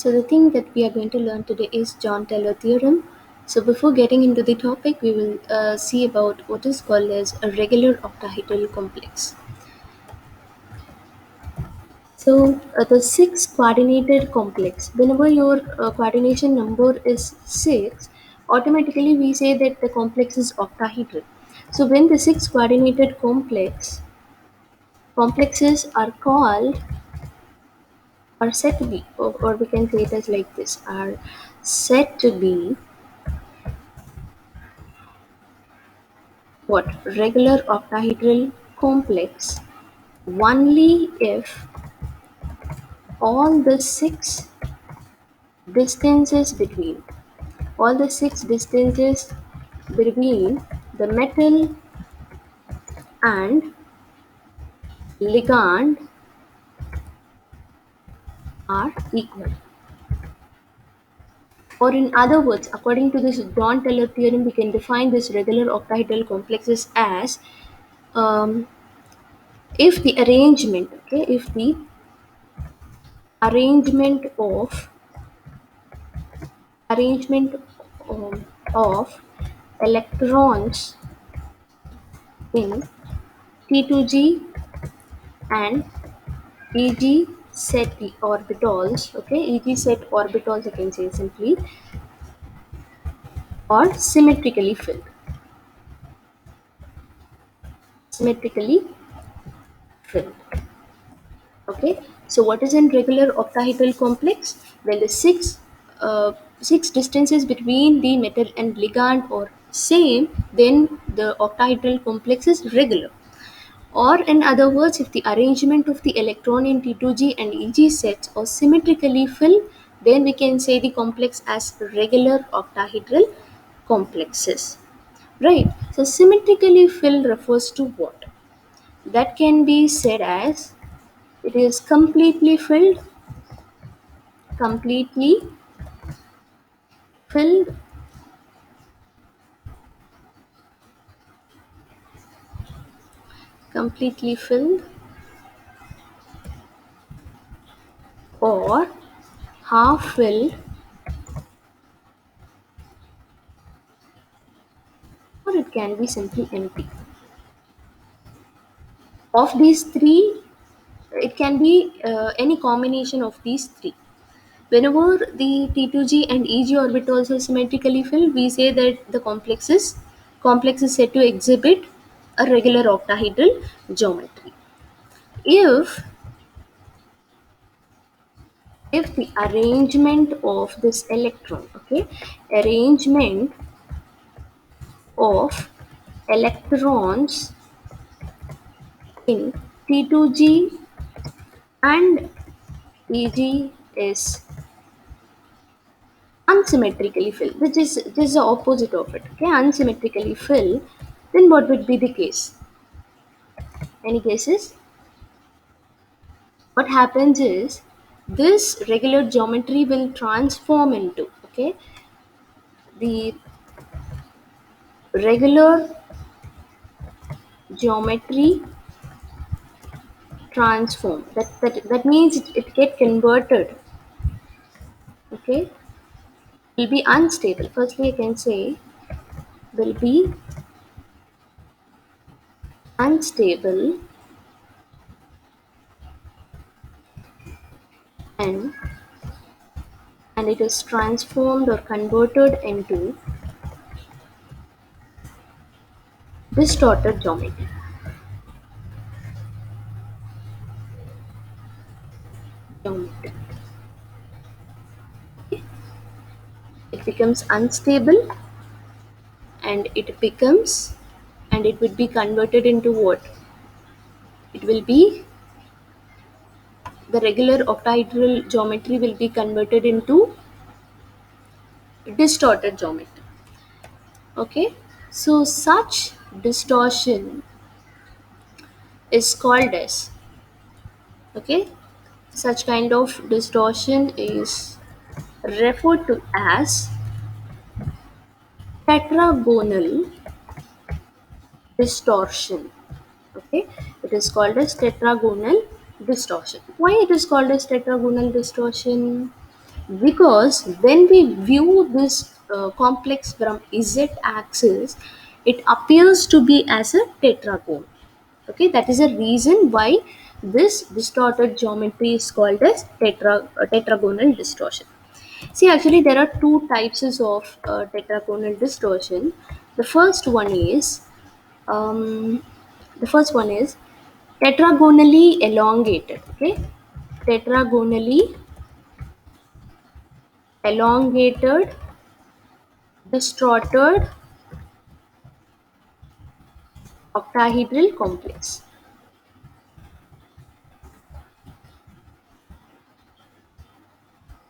So the thing that we are going to learn today is John Taylor theorem. So before getting into the topic, we will see about what is called as a regular octahedral complex. So the six coordinated complex, whenever your coordination number is 6, automatically we say that the complex is octahedral. So when the six coordinated complexes are called are said to be, or we can say it as like this, are said to be what regular octahedral complex only if all the six distances between all the six distances between the metal and ligand are equal. Or in other words, according to this John Taylor theorem, we can define this regular octahedral complexes as um, if the arrangement, okay, if the arrangement of arrangement of electrons in T2G and EG set orbitals, okay, EG set orbitals, I can say simply, or symmetrically filled. Okay, so what is an regular octahedral complex? When the six distances between the metal and ligand are same, then the octahedral complex is regular. Or in other words, if the arrangement of the electron in T2G and EG sets are symmetrically filled, then we can say the complex as regular octahedral complexes. Right. So symmetrically filled refers to what? That can be said as it is completely filled, completely filled, or half filled, or it can be simply empty. Of these three, it can be any combination of these three. Whenever the T2G and EG orbitals are symmetrically filled, we say that the complex is said to exhibit a regular octahedral geometry. If the arrangement of this electron, okay, arrangement of electrons in T2G and EG is unsymmetrically filled, which is just the opposite of it, okay, unsymmetrically filled, then what would be the case? Any guesses? What happens is this regular geometry will transform into, okay, the regular geometry transform. That means it get converted, okay, will be unstable. Firstly, I can say will be unstable, and it is transformed or converted into distorted geometry. Geometry. It becomes unstable, and it would be converted into what? It will be the regular octahedral geometry will be converted into distorted geometry. Okay, so such distortion is called as, okay, such kind of distortion is referred to as tetragonal distortion. Okay, it is called as tetragonal distortion. Why it is called as tetragonal distortion? because when we view this complex from z axis, it appears to be as a tetragon. Okay, that is a reason why this distorted geometry is called as tetragonal distortion. See, actually, there are two types of tetragonal distortion. The first one is um, the first one is tetragonally elongated. Okay, tetragonally elongated, distorted octahedral complex.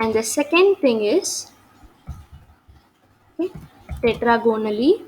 And the second thing is, okay, tetragonally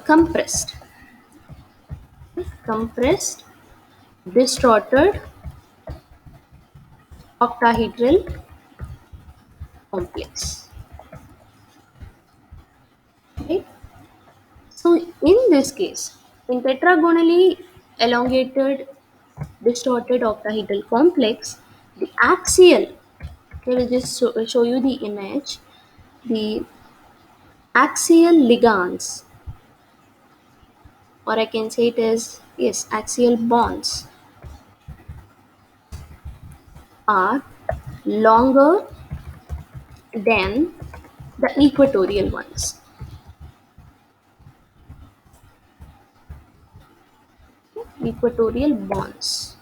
compressed, compressed, distorted octahedral complex. Right? So in this case, in tetragonally elongated distorted octahedral complex, the axial, okay, we'll just show you the image. The axial ligands, or I can say it as, yes, axial bonds, are longer than the equatorial ones. Equatorial bonds.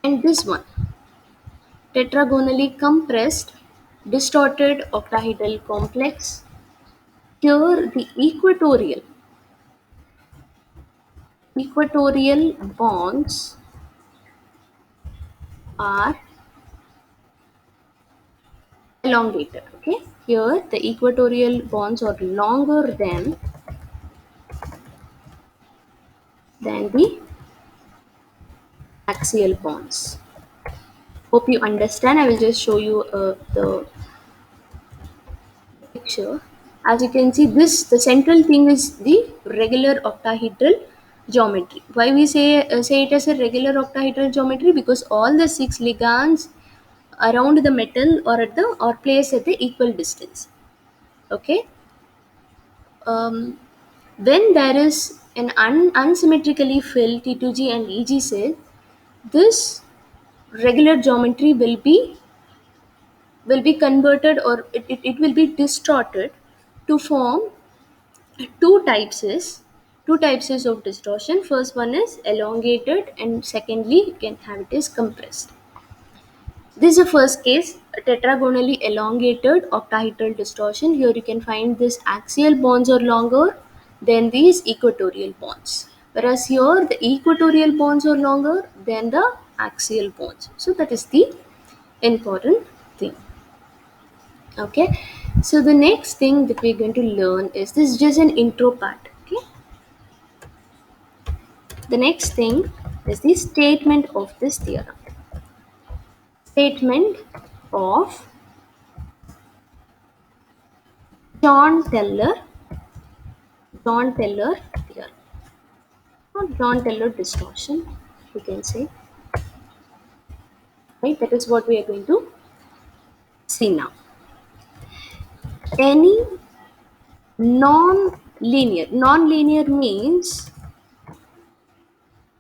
And this one, tetragonally compressed distorted octahedral complex. Here the equatorial bonds are elongated. Okay, here the equatorial bonds are longer than the axial bonds. Hope you understand. I will just show you the picture. As you can see, this the central thing is the regular octahedral geometry. Why we say it as a regular octahedral geometry? Because all the six ligands around the metal or at the or placed at the equal distance. Okay. When there is an unsymmetrically filled T2G and EG cell, this regular geometry will be converted, or it will be distorted to form two types is two types is of distortion. First one is elongated, and secondly you can have it is compressed. This is the first case, a tetragonally elongated octahedral distortion. Here you can find this axial bonds are longer than these equatorial bonds, whereas here the equatorial bonds are longer than the axial bonds. So that is the important thing. Okay, so the next thing that we're going to learn is this is just an intro part. Okay, the next thing is the statement of this theorem. Statement of John Teller, John Teller theorem, or John Teller distortion, you can say. Right, that is what we are going to see now. Any non-linear means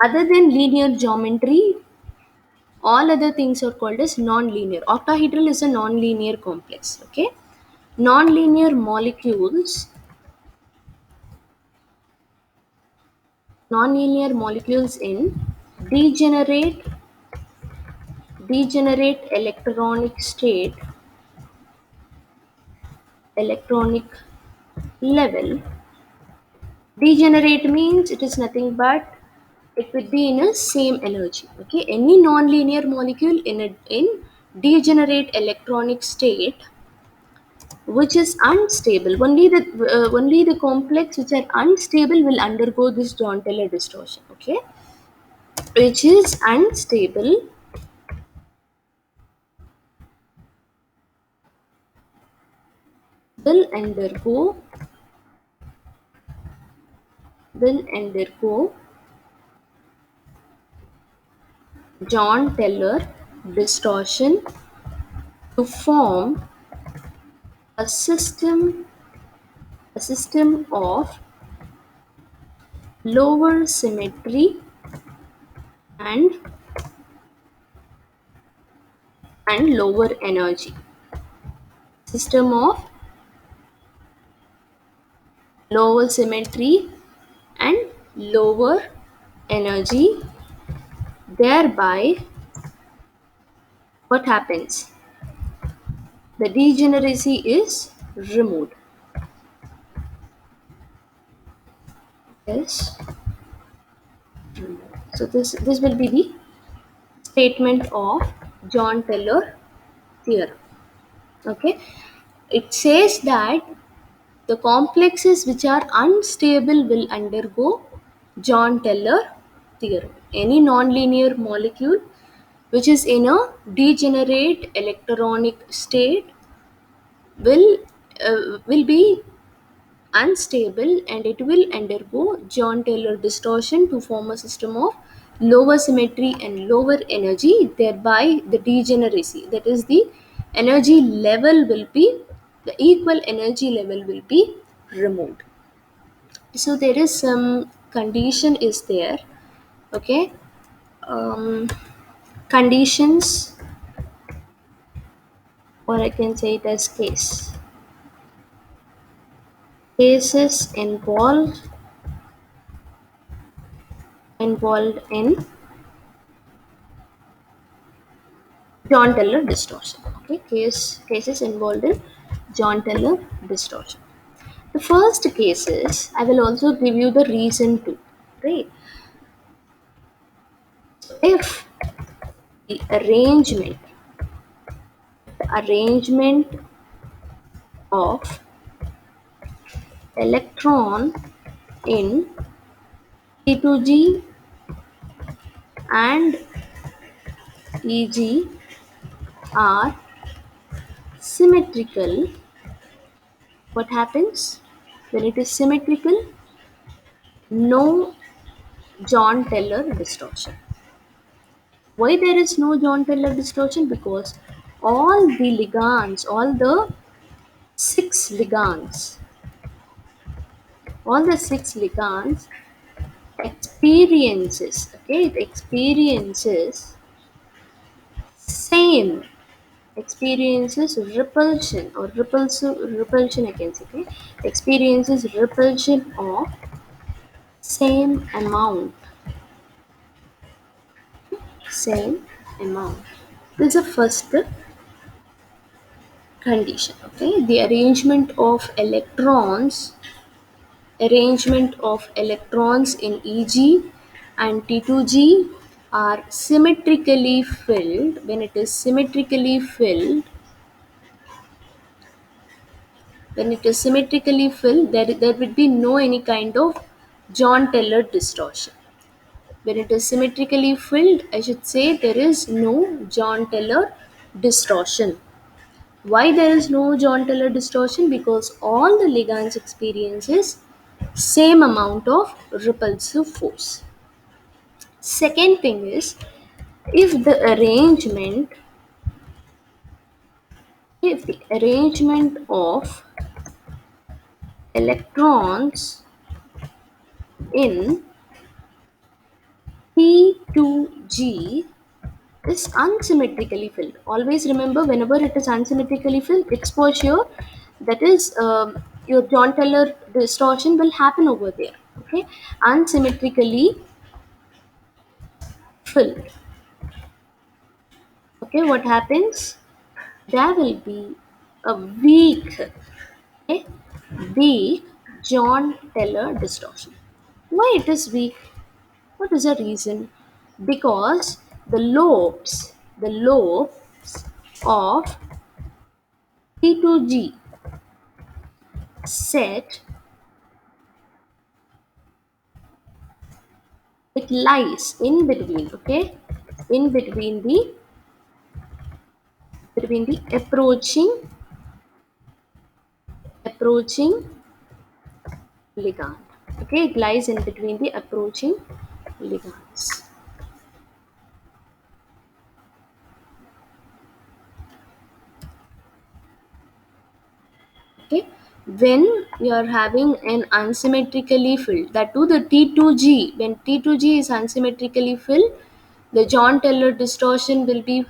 other than linear geometry, all other things are called as non-linear. Octahedral is a non-linear complex. Okay, non-linear molecules in degenerate electronic state, electronic level. Degenerate means it is nothing but it would be in a same energy. Okay, any non-linear molecule in degenerate electronic state, which is unstable. Only the complex which are unstable will undergo this John Teller distortion. Okay, which is unstable will undergo will undergo John Taylor distortion to form a system of lower symmetry and lower energy. System of lower symmetry and lower energy. Thereby, what happens? The degeneracy is removed. Yes. So this will be the statement of John Taylor theorem. Okay. It says that the complexes which are unstable will undergo John Taylor theorem. Any nonlinear molecule which is in a degenerate electronic state will be unstable, and it will undergo John Taylor distortion to form a system of lower symmetry and lower energy, thereby the degeneracy, that is the energy level will be the equal energy level will be removed. So there is some condition is there. Okay. um, Conditions, or I can say it as cases involved in John Taylor distortion. Okay, cases involved in John Taylor distortion. The first cases, I will also give you the reason to. Right? If the arrangement of electron in T2G and EG are symmetrical, what happens? When it is symmetrical, no John Taylor distortion. Why there is no John Taylor distortion? Because all the six ligands, all the six ligands it experiences same, experiences repulsion or repulsion, I can say, okay, experiences repulsion of same amount, same amount. This is the first condition. Okay, the arrangement of electrons in Eg and T2G are symmetrically filled. When it is symmetrically filled, there would be no any kind of John Taylor distortion. When it is symmetrically filled, I should say there is no John Taylor distortion. Why there is no John Taylor distortion? Because all the ligands experiences same amount of repulsive force. Second thing is, if the arrangement of electrons in T2G is unsymmetrically filled. Always remember, whenever it is unsymmetrically filled, exposure, that is your John Taylor distortion will happen over there. Okay, unsymmetrically filled. Okay, what happens? There will be a okay, weak John Taylor distortion. Why it is weak? What is the reason? Because the lobes of T2G set, it lies in between, okay, in between the approaching approaching ligand. Okay, it lies in between the approaching ligands. Okay, when you are having an unsymmetrically filled, that too the T2G, when T2G is unsymmetrically filled, the John Taylor distortion will be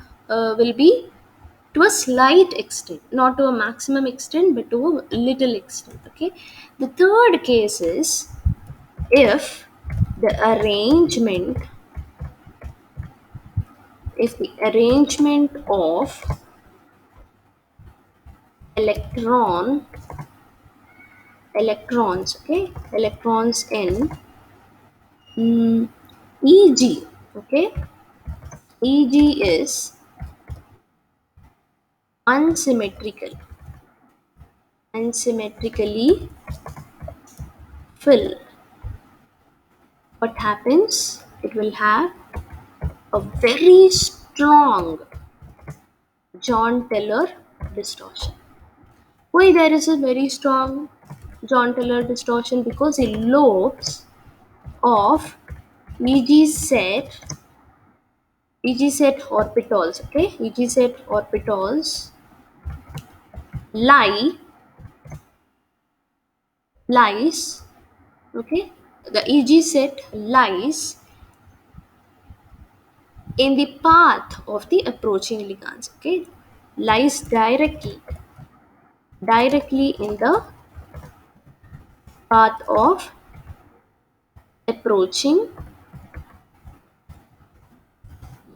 to a slight extent, not to a maximum extent, but to a little extent. Okay, the third case is if the arrangement if the arrangement of electron electrons, okay, electrons in mm, Eg, okay, Eg is unsymmetrically filled. What happens? It will have a very strong John Taylor distortion. Why there is a very strong John Taylor distortion? Because the lobes of Eg set EG set orbitals, okay, EG set orbitals lie lies, okay, the EG set lies in the path of the approaching ligands, okay, lies directly in the path of approaching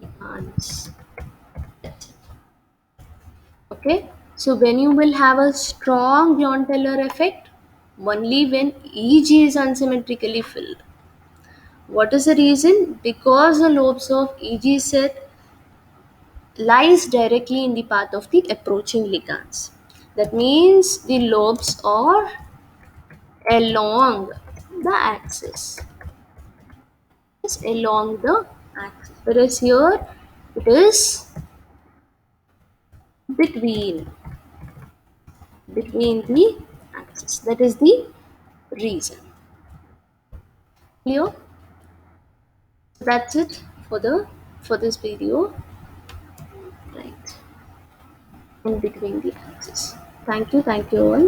ligands. That's it. Okay, so when you will have a strong John Taylor effect, only when EG is unsymmetrically filled. What is the reason? Because the lobes of EG set lies directly in the path of the approaching ligands. That means the lobes are along the axis. It's along the axis. Whereas here it is between the axis. That is the reason. Clear? That's it for this video. Right. In between the axis. Thank you all.